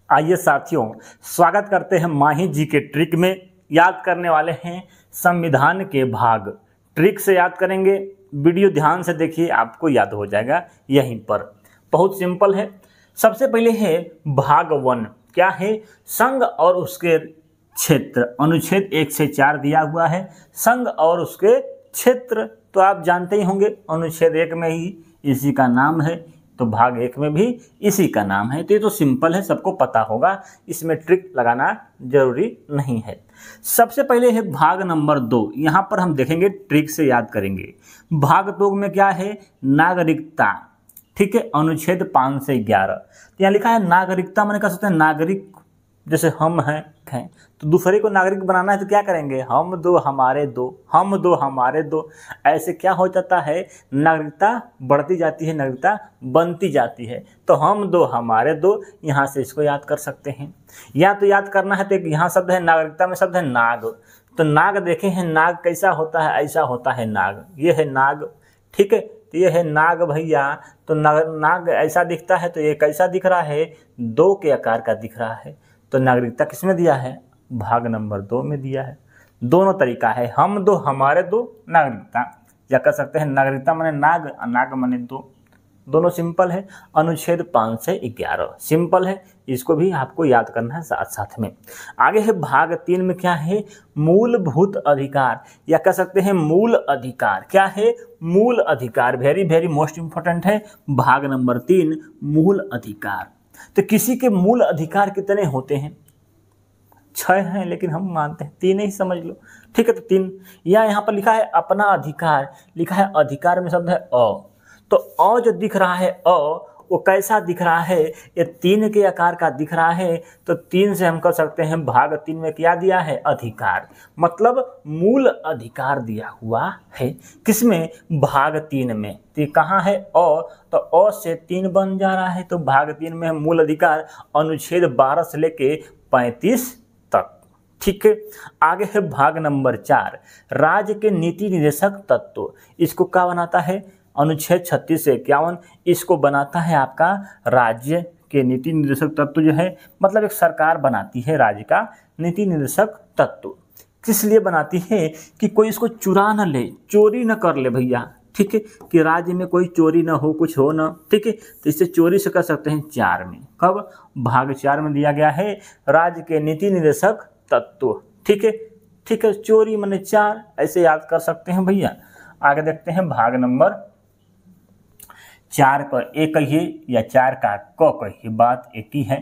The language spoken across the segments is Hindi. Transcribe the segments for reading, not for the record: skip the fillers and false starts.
आइए साथियों, स्वागत करते हैं माही जी के ट्रिक में। याद करने वाले हैं संविधान के भाग। ट्रिक से याद करेंगे, वीडियो ध्यान से देखिए, आपको याद हो जाएगा यहीं पर। बहुत सिंपल है। सबसे पहले है भाग 1। क्या है? संघ और उसके क्षेत्र। अनुच्छेद 1 से 4 दिया हुआ है। संघ और उसके क्षेत्र तो आप जानते ही होंगे, अनुच्छेद 1 में ही इसी का नाम है, तो भाग 1 में भी इसी का नाम है। तो ये तो सिंपल है, सबको पता होगा, इसमें ट्रिक लगाना जरूरी नहीं है। सबसे पहले है भाग नंबर 2। यहाँ पर हम देखेंगे, ट्रिक से याद करेंगे। भाग 2 में क्या है? नागरिकता। ठीक है, अनुच्छेद 5 से 11। तो यहाँ लिखा है नागरिकता, मैंने कह सकते हैं नागरिक, जैसे हम हैं तो दूसरे को नागरिक बनाना है तो क्या करेंगे? हम दो हमारे दो, हम दो हमारे दो। ऐसे क्या हो जाता है? नागरिकता बढ़ती जाती है, नागरिकता बनती जाती है। तो हम दो हमारे दो, यहाँ से इसको याद कर सकते हैं। या तो याद करना है तो यहाँ शब्द है नागरिकता में, शब्द है नाग। तो नाग देखे हैं, नाग कैसा होता है? ऐसा होता है नाग। ये है नाग। ठीक है, तो ये है नाग भैया। तो नाग ऐसा दिखता है, तो ये कैसा दिख रहा है? 2 के आकार का दिख रहा है। तो नागरिकता किसमें दिया है? भाग नंबर 2 में दिया है। दोनों तरीका है, हम दो हमारे दो, नागरिकता, या कह सकते हैं नागरिकता माने नाग, नाग माने दो। दोनों सिंपल है। अनुच्छेद 5 से 11 सिंपल है, इसको भी आपको याद करना है साथ साथ में। आगे है भाग 3 में। क्या है? मूलभूत अधिकार, या कह सकते हैं मूल अधिकार। क्या है? मूल अधिकार। वेरी वेरी मोस्ट इंपॉर्टेंट है। भाग नंबर 3 मूल अधिकार। तो किसी के मूल अधिकार कितने होते हैं? 6 हैं, लेकिन हम मानते हैं 3 ही समझ लो। ठीक है, तो 3। या यहाँ पर लिखा है अपना अधिकार, लिखा है अधिकार में शब्द है अ। तो अ जो दिख रहा है अ, वो कैसा दिख रहा है? ये 3 के आकार का दिख रहा है। तो 3 से हम कर सकते हैं भाग 3 में क्या दिया है? अधिकार, मतलब मूल अधिकार दिया हुआ है। किसमें? भाग 3 में। तो ये कहाँ है? अ, तो अ से 3 बन जा रहा है। तो भाग 3 में है मूल अधिकार, अनुच्छेद 12 से लेके 35 तक। ठीक है, आगे है भाग नंबर 4, राज्य के नीति निर्देशक तत्व। इसको क्या बनाता है? अनुच्छेद 36 से 51 इसको बनाता है आपका राज्य के नीति निर्देशक तत्व। जो है मतलब एक सरकार बनाती है राज्य का नीति निर्देशक तत्व। किस लिए बनाती है? कि कोई इसको चुरा न ले, चोरी न कर ले भैया। ठीक है, कि राज्य में कोई चोरी न हो, कुछ हो ना। ठीक है, तो इससे चोरी से कर सकते हैं 4 में। कब? भाग 4 में दिया गया है राज्य के नीति निर्देशक तत्व। ठीक है, ठीक है, चोरी माने 4, ऐसे याद कर सकते हैं भैया। आगे देखते हैं भाग नंबर 4 का ए कहिए या 4 का क कहिए, बात एक ही है।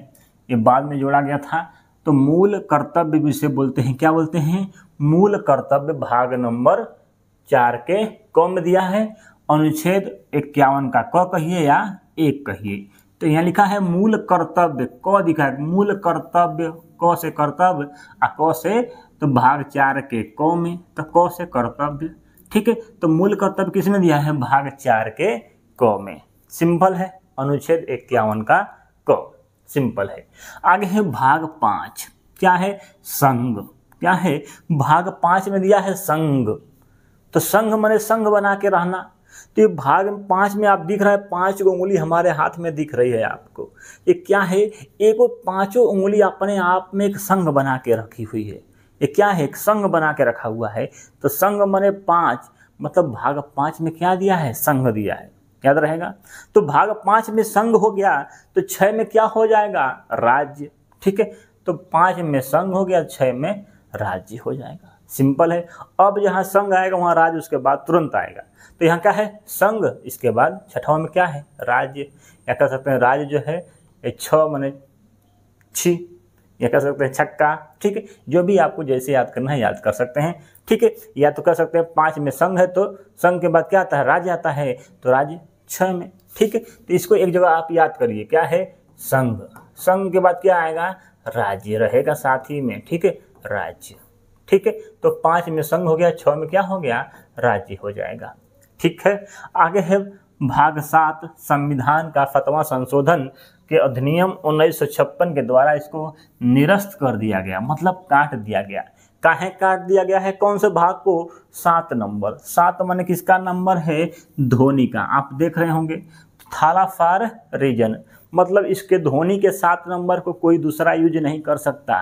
ये बाद में जोड़ा गया था। तो मूल कर्तव्य विषय बोलते हैं। क्या बोलते हैं? मूल कर्तव्य। भाग नंबर 4 के क में दिया है। अनुच्छेद 51 का क कहिए या 1 कहिए। तो यहाँ लिखा है मूल कर्तव्य, क दिखा है मूल कर्तव्य, क से कर्तव्य, क से तो भाग 4 के क में, तो क से कर्तव्य। ठीक है, तो मूल कर्तव्य किसमें दिया है? भाग 4 के क में। सिंपल है, अनुच्छेद 51 का क सिंपल है। आगे है भाग 5। क्या है? संघ। क्या है? भाग 5 में दिया है संघ। तो संघ माने संघ बना के रहना। तो ये भाग 5 में आप दिख रहा है 5 उंगली हमारे हाथ में दिख रही है आपको। ये क्या है? एक वो 5 उंगली अपने आप में एक संघ बना के रखी हुई है। ये क्या है? एक संघ बना के रखा हुआ है। तो संघ माने 5, मतलब भाग 5 में क्या दिया है? संघ दिया है। याद रहेगा। तो भाग 5 में संघ हो गया, तो 6 में क्या हो जाएगा? राज्य। ठीक है, तो 5 में संघ हो गया, 6 में राज्य हो जाएगा। सिंपल है। अब जहाँ संघ आएगा वहाँ राज्य उसके बाद तुरंत आएगा। तो यहाँ क्या है? संघ, इसके बाद 6वां में क्या है? राज्य। या कह सकते हैं राज्य जो है 6 माने 6, या कह सकते हैं छक्का। ठीक है, जो भी आपको जैसे याद करना है याद कर सकते हैं। ठीक है, या तो कह सकते हैं 5 में संघ है तो संघ के बाद क्या आता है? राज्य आता है, तो राज्य 6 में। ठीक है, तो इसको एक जगह आप याद करिए। क्या है? संघ। संघ के बाद क्या आएगा? राज्य रहेगा साथ ही में। ठीक है, राज्य। ठीक है, तो 5 में संघ हो गया, 6 में क्या हो गया? राज्य हो जाएगा। ठीक है, आगे है भाग 7, संविधान का 7वां संशोधन के अधिनियम 1956 के द्वारा इसको निरस्त कर दिया गया, मतलब काट दिया गया। काहे काट दिया गया है? कौन से भाग को? 7 नंबर। 7 माने किसका नंबर है? धोनी का। आप देख रहे होंगे थाला फॉर रीजन, मतलब इसके ध्वनि के 7 नंबर को कोई दूसरा यूज नहीं कर सकता,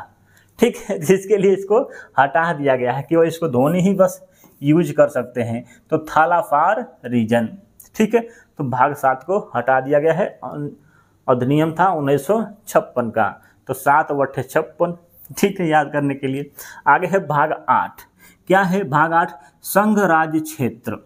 ठीक है, जिसके लिए इसको हटा दिया गया है कि वो इसको ध्वनि ही बस यूज कर सकते हैं। तो थालाफार रीजन, ठीक है, तो भाग 7 को हटा दिया गया है। अधिनियम था 1956 का, तो 7 बट्टे 56, ठीक है, याद करने के लिए। आगे है भाग 8। क्या है भाग 8? संघ राज्य क्षेत्र।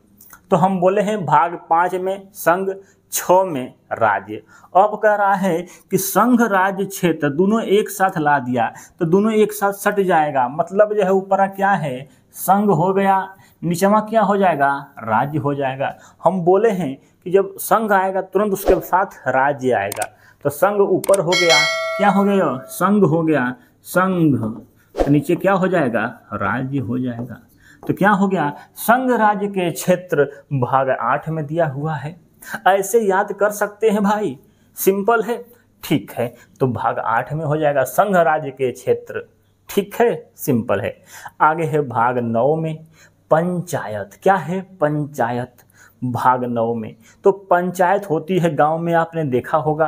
तो हम बोले हैं भाग 5 में संघ, 6 में राज्य। अब कह रहा है कि संघ राज्य क्षेत्र दोनों एक साथ ला दिया तो दोनों एक साथ सट जाएगा, मतलब जो है ऊपर क्या है संघ हो गया, नीचवा क्या हो जाएगा राज्य हो जाएगा। हम बोले हैं कि जब संघ आएगा तुरंत उसके साथ राज्य आएगा, तो संघ ऊपर हो गया, क्या हो गया संघ हो गया, संघ, तो नीचे क्या हो जाएगा राज्य हो जाएगा। तो क्या हो गया संघ राज्य के क्षेत्र भाग 8 में दिया हुआ है। ऐसे याद कर सकते हैं भाई, सिंपल है, ठीक है, तो भाग 8 में हो जाएगा संघ राज्य के क्षेत्र, ठीक है, सिंपल है। आगे है भाग 9 में पंचायत। क्या है पंचायत भाग 9 में? तो पंचायत होती है गांव में, आपने देखा होगा।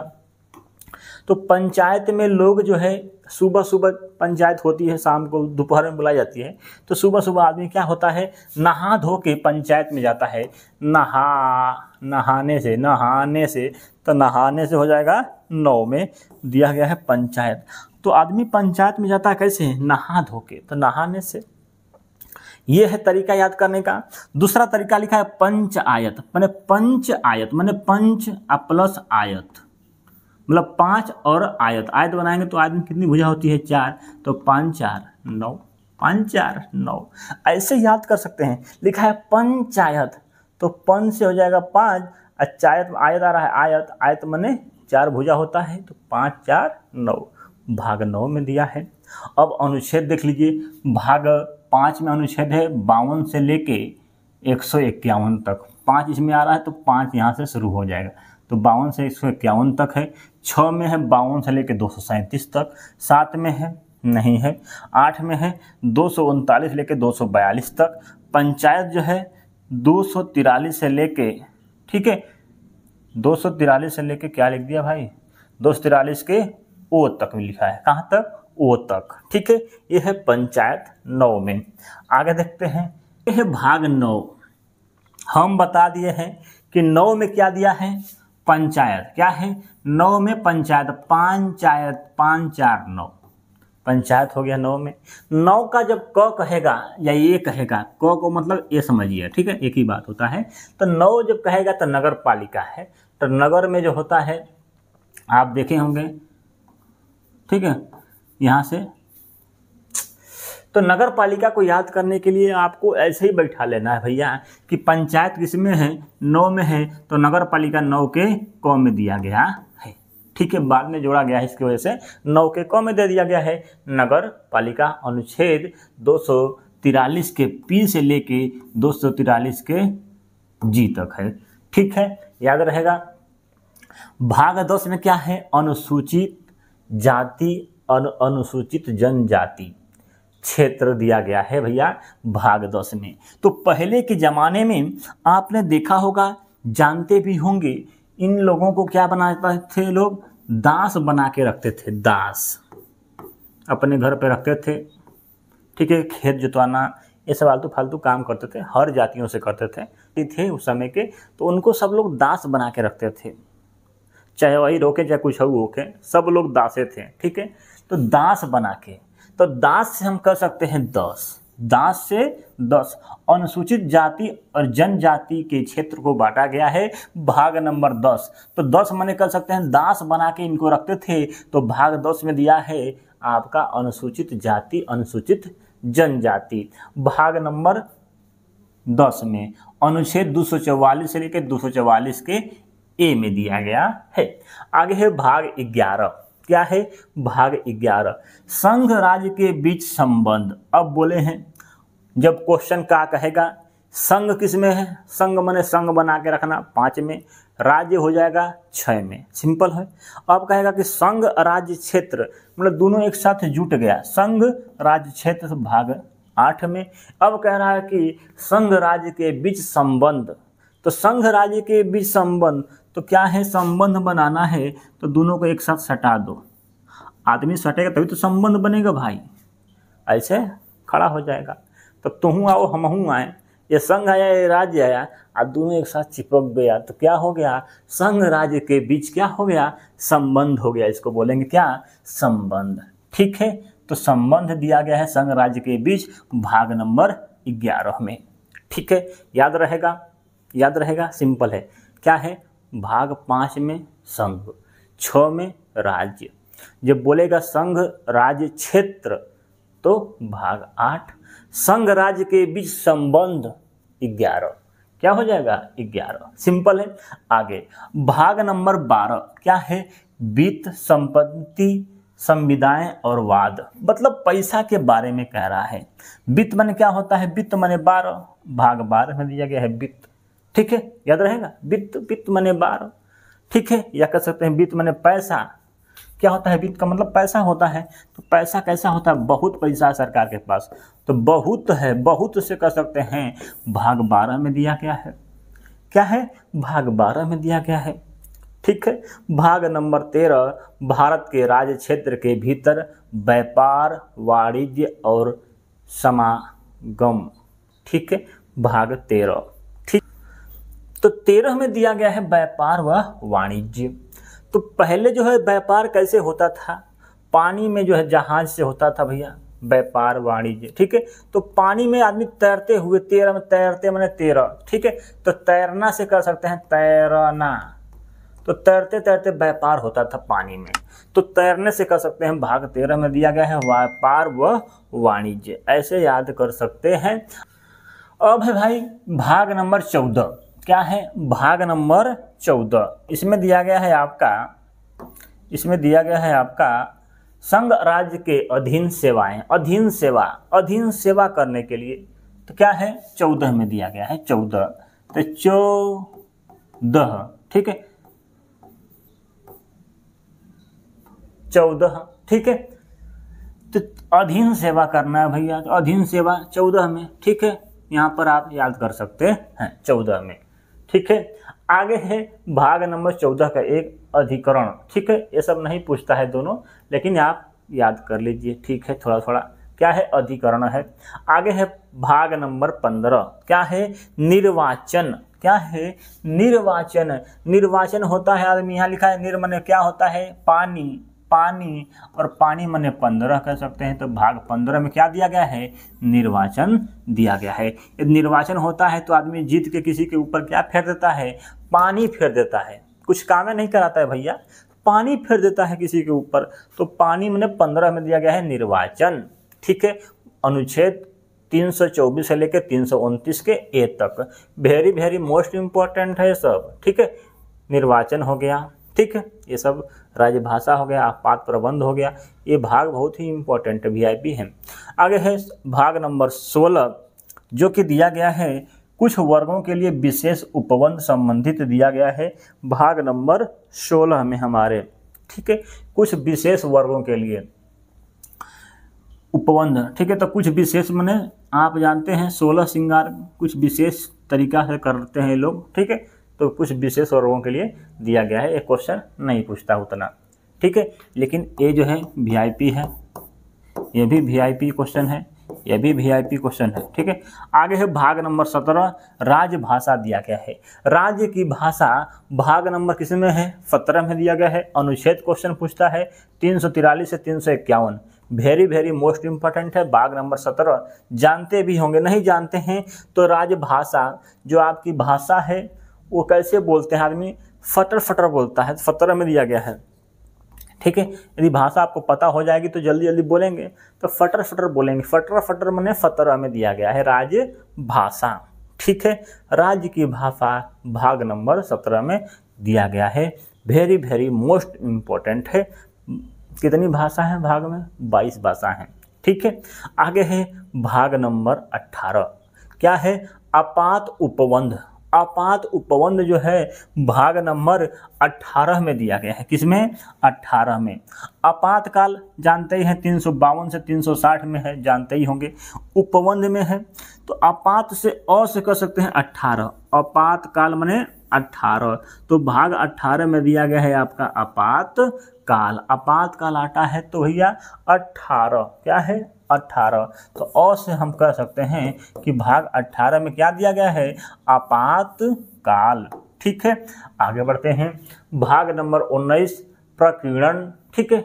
तो पंचायत में लोग जो है सुबह सुबह पंचायत होती है, शाम को दोपहर में बुलाई जाती है, तो सुबह सुबह आदमी क्या होता है नहा धो के पंचायत में जाता है। नहाने से तो नहाने से हो जाएगा 9 में दिया गया है पंचायत। तो आदमी पंचायत में जाता है कैसे? नहा धो के, तो नहाने से। ये है तरीका याद करने का। दूसरा तरीका लिखा है पंचायत, माने पंचायत माने पंच प्लस आयत, मतलब 5 और आयत। आयत बनाएंगे तो आयत में कितनी भुजा होती है 4, तो 5 4 9, 5 4 9, ऐसे याद कर सकते हैं। लिखा है पंचायत, तो पन से हो जाएगा 5, चायत आयत आ रहा है, आयत माने 4 भुजा होता है, तो 5 4 9 भाग 9 में दिया है। अब अनुच्छेद देख लीजिए, भाग 5 में अनुच्छेद है 52 से लेके 151 तक। 5 इसमें आ रहा है तो 5 यहाँ से शुरू हो जाएगा, तो 52 से 151 तक है। 6 में है 52 से लेके 237 तक। 7 में है नहीं है। 8 में है 239 लेके 242 तक। पंचायत जो है 243 से लेके, ठीक है, 243 से लेके क्या लिख दिया भाई 243 के ओ तक लिखा है। कहाँ तक? ओ तक, ठीक है। ये है पंचायत 9 में। आगे देखते हैं, ये है भाग 9। हम बता दिए हैं कि 9 में क्या दिया है पंचायत। क्या है 9 में पंचायत, पंचायत 5 4 9, पंचायत हो गया 9 में। 9 का जब क कहेगा या ये कहेगा, क को मतलब ये समझिए, ठीक है, एक ही बात होता है। तो 9 जब कहेगा तो नगर पालिका है, तो नगर में जो होता है आप देखे होंगे, ठीक है, यहाँ से। तो नगर पालिका को याद करने के लिए आपको ऐसे ही बैठा लेना है भैया कि पंचायत किसमें है 9 में है, तो नगर पालिका 9 के क में दिया गया है, ठीक है, बाद में जोड़ा गया है, इसकी वजह से 9 के क में दे दिया गया है। नगर पालिका अनुच्छेद 243 के पी से लेके 243 के जी तक है, ठीक है, याद रहेगा। भाग 10 में क्या है अनुसूचित जाति अनुसूचित जनजाति क्षेत्र दिया गया है भैया भाग 10 में। तो पहले के ज़माने में आपने देखा होगा, जानते भी होंगे, इन लोगों को क्या बनाते थे लोग, दास बना के रखते थे, दास अपने घर पे रखते थे, ठीक है, खेत जुतवाना ये सब आलतू फालतू काम करते थे, हर जातियों से करते थे उस समय के, तो उनको सब लोग दास बना के रखते थे, चाहे वही रोके चाहे कुछ हो के, सब लोग दासे थे, ठीक है। तो दास बना के, तो दास से हम कर सकते हैं 10, दास से 10। अनुसूचित जाति और जनजाति के क्षेत्र को बांटा गया है भाग नंबर 10। तो 10 माने कर सकते हैं दास बना के इनको रखते थे, तो भाग 10 में दिया है आपका अनुसूचित जाति अनुसूचित जनजाति। भाग नंबर 10 में अनुच्छेद 244 से लेकर 244 के ए में दिया गया है। आगे है भाग 11। क्या है भाग 11 संघ राज्य के बीच संबंध। अब बोले हैं जब क्वेश्चन का कहेगा संघ किस में है, संघ माने संघ बना के रखना 5 में, राज्य हो जाएगा 6 में, सिंपल है। अब कहेगा कि संघ राज्य क्षेत्र मतलब दोनों एक साथ जुट गया, संघ राज्य क्षेत्र भाग 8 में। अब कह रहा है कि संघ राज्य के बीच संबंध, तो संघ राज्य के बीच संबंध, तो क्या है, संबंध बनाना है तो दोनों को एक साथ सटा दो। आदमी सटेगा तभी तो संबंध बनेगा भाई, ऐसे खड़ा हो जाएगा। तो तुम आओ हम आए, ये संघ आया ये राज्य आया, अब दोनों एक साथ चिपक गया तो क्या हो गया, संघ राज्य के बीच क्या हो गया, संबंध हो गया। इसको बोलेंगे क्या, संबंध। ठीक है, तो संबंध दिया गया है संघ राज्य के बीच भाग नंबर 11 में। ठीक है, याद रहेगा, याद रहेगा, सिंपल है। क्या है, भाग 5 में संघ, 6 में राज्य। जब बोलेगा संघ राज्य क्षेत्र तो भाग 8, संघ राज्य के बीच संबंध 11, क्या हो जाएगा 11, सिंपल है। आगे भाग नंबर 12 क्या है, वित्त, संपत्ति, संविदाएं और वाद, मतलब पैसा के बारे में कह रहा है। वित्त माने क्या होता है, वित्त माने 12, भाग 12 में दिया गया है वित्त। ठीक है, याद रहेगा, वित्त, वित्त माने 12। ठीक है, या कह सकते हैं वित्त माने पैसा। क्या होता है, वित्त का मतलब पैसा होता है। तो पैसा कैसा होता है, बहुत पैसा है सरकार के पास, तो बहुत है, बहुत से कह सकते हैं भाग 12 में दिया गया है। क्या है, भाग 12 में दिया गया है। ठीक है, भाग नंबर 13 भारत के राज्य क्षेत्र के भीतर व्यापार, वाणिज्य और समागम। ठीक है, भाग 13। ठीक, तो 13 में दिया गया है व्यापार व वाणिज्य। तो पहले जो है व्यापार कैसे होता था, पानी में जो है जहाज से होता था भैया व्यापार वाणिज्य। ठीक है, तो पानी में आदमी तैरते हुए, 13 में तैरते मैंने 13। ठीक है, तो तैरना से कर सकते हैं तैरना, तो तैरते तैरते व्यापार होता था पानी में, तो तैरने से कर सकते हैं भाग 13 में दिया गया है व्यापार व वाणिज्य, ऐसे याद कर सकते हैं। अब है भाई भाग नंबर 14, क्या है, भाग नंबर 14, इसमें दिया गया है आपका, इसमें दिया गया है आपका संघ राज्य के अधीन सेवाएं, अधीन सेवा, अधीन सेवा करने के लिए, तो क्या है 14 में दिया गया है 14, तो 14। ठीक है, 14। ठीक है, तो अधीन सेवा करना है भैया, तो अधीन सेवा 14 में। ठीक है, यहाँ पर आप याद कर सकते हैं 14 में। ठीक है, आगे है भाग नंबर 14 का एक अधिकरण। ठीक है, ये सब नहीं पूछता है दोनों, लेकिन आप याद कर लीजिए। ठीक है, थोड़ा थोड़ा क्या है, अधिकरण है। आगे है भाग नंबर 15, क्या है, निर्वाचन। क्या है, निर्वाचन। निर्वाचन होता है, आदमी यहाँ लिखा है निर माने क्या होता है, पानी, पानी, और पानी माने 15 कह सकते हैं। तो भाग 15 में क्या दिया गया है, निर्वाचन दिया गया है। यदि निर्वाचन होता है तो आदमी जीत के किसी के ऊपर क्या फेर देता है, पानी फेर देता है, कुछ काम नहीं कराता है भैया, पानी फेर देता है किसी के ऊपर, तो पानी माने 15 में दिया गया है निर्वाचन। ठीक है, अनुच्छेद 324 से लेकर 329 के ए तक, वेरी वेरी मोस्ट इम्पोर्टेंट है सब। ठीक है, निर्वाचन हो गया, ठीक है, ये सब राजभाषा हो गया, आपात प्रबंध हो गया, ये भाग बहुत ही इम्पोर्टेंट वीआईपी है। आगे है भाग नंबर 16, जो कि दिया गया है कुछ वर्गों के लिए विशेष उपबंध संबंधित दिया गया है भाग नंबर 16 में हमारे। ठीक है, कुछ विशेष वर्गों के लिए उपबंध। ठीक है, तो कुछ विशेष माने आप जानते हैं 16 श्रृंगार कुछ विशेष तरीका से करते हैं लोग। ठीक है, तो कुछ विशेष वर्गों के लिए दिया गया है, एक क्वेश्चन नहीं पूछता उतना। ठीक है, लेकिन ये जो है वीआईपी है, ये भी वीआईपी क्वेश्चन है, ये भी वीआईपी क्वेश्चन है। ठीक है, आगे है भाग नंबर 17, राजभाषा दिया गया है। राज्य की भाषा भाग नंबर किस में है, 17 में दिया गया है। अनुच्छेद क्वेश्चन पूछता है 343 से 351, वेरी वेरी मोस्ट इम्पोर्टेंट है। भाग नंबर 17 जानते भी होंगे, नहीं जानते हैं तो राजभाषा जो आपकी भाषा है वो कैसे बोलते हैं आदमी, फटर फटर बोलता है, 17 में दिया गया है। ठीक है, यदि भाषा आपको पता हो जाएगी तो जल्दी जल्दी बोलेंगे, तो फटर फटर बोलेंगे, फटर फटर मैंने 17 में दिया गया है राजभाषा। ठीक है, राज्य की भाषा भाग नंबर 17 में दिया गया है, वेरी वेरी मोस्ट इम्पोर्टेंट है। कितनी भाषा है भाग में, 22 भाषा हैं। ठीक है, आगे है भाग नंबर 18, क्या है, आपात उपबंध। आपात उपबंध जो है भाग नंबर 18 में दिया गया है, किसमें, 18 में। आपातकाल जानते ही हैं 352 से 360 में है, जानते ही होंगे। उपबंध में है तो आपात से और से कर सकते हैं 18, आपातकाल माने 18। तो भाग 18 में दिया गया है आपका आपातकाल। आपातकाल आता है तो भैया 18, क्या है 18। तो और से हम कह सकते हैं कि भाग 18 में क्या दिया गया है, आपातकाल। ठीक है, आगे बढ़ते हैं। भाग नंबर 19 प्रकीर्णन। ठीक है,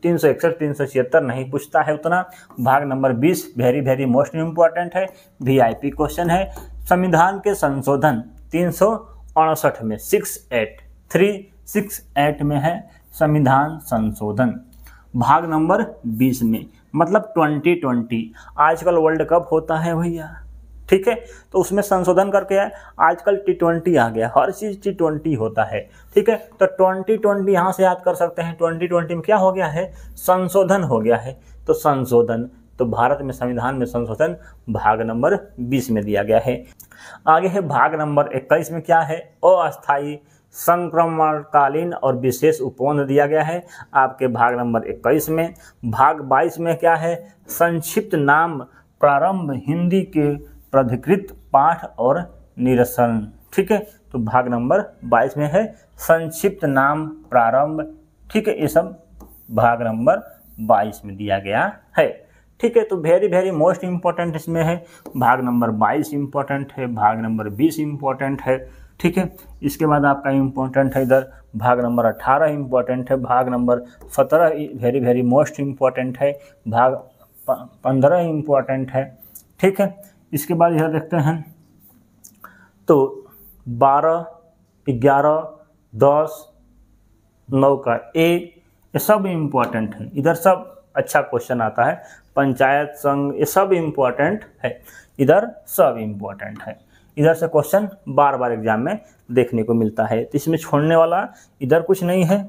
361 376 नहीं पूछता है उतना। भाग number 20 very very most important है, वीआईपी क्वेश्चन है। संविधान के संशोधन 368 में 368 में है संविधान संशोधन। भाग नंबर 20 में मतलब 2020 आजकल वर्ल्ड कप होता है भैया। ठीक है, तो उसमें संशोधन करके है, आजकल T20 आ गया, हर चीज़ T20 होता है। ठीक है, तो 2020 यहाँ से याद कर सकते हैं। 2020 में क्या हो गया है, संशोधन हो गया है। तो संशोधन, तो भारत में संविधान में संशोधन भाग नंबर 20 में दिया गया है। आगे है भाग नंबर 21 में क्या है, अस्थायी संक्रमणकालीन और विशेष उपबंध दिया गया है आपके भाग नंबर 21 में। भाग 22 में क्या है, संक्षिप्त नाम प्रारंभ हिंदी के प्राधिकृत पाठ और निरसन। ठीक है, तो भाग नंबर 22 में है संक्षिप्त नाम प्रारंभ। ठीक है, ये सब भाग नंबर 22 में दिया गया है। ठीक है, तो वेरी वेरी मोस्ट इम्पोर्टेंट इसमें है भाग नंबर 22 इम्पोर्टेंट है, भाग नंबर 20 इम्पोर्टेंट है। ठीक है, इसके बाद आपका इम्पोर्टेंट है इधर भाग नंबर 18 इम्पोर्टेंट है, भाग number 17 very very most important है, भाग 15 इम्पोर्टेंट है। ठीक है, इसके बाद यह देखते हैं तो 12, 11, 10, 9 का ए, ये सब इम्पोर्टेंट है। इधर सब अच्छा क्वेश्चन आता है, पंचायत संघ, ये सब इम्पोर्टेंट है, इधर सब इम्पोर्टेंट है। इधर से क्वेश्चन बार बार एग्जाम में देखने को मिलता है, तो इसमें छोड़ने वाला इधर कुछ नहीं है।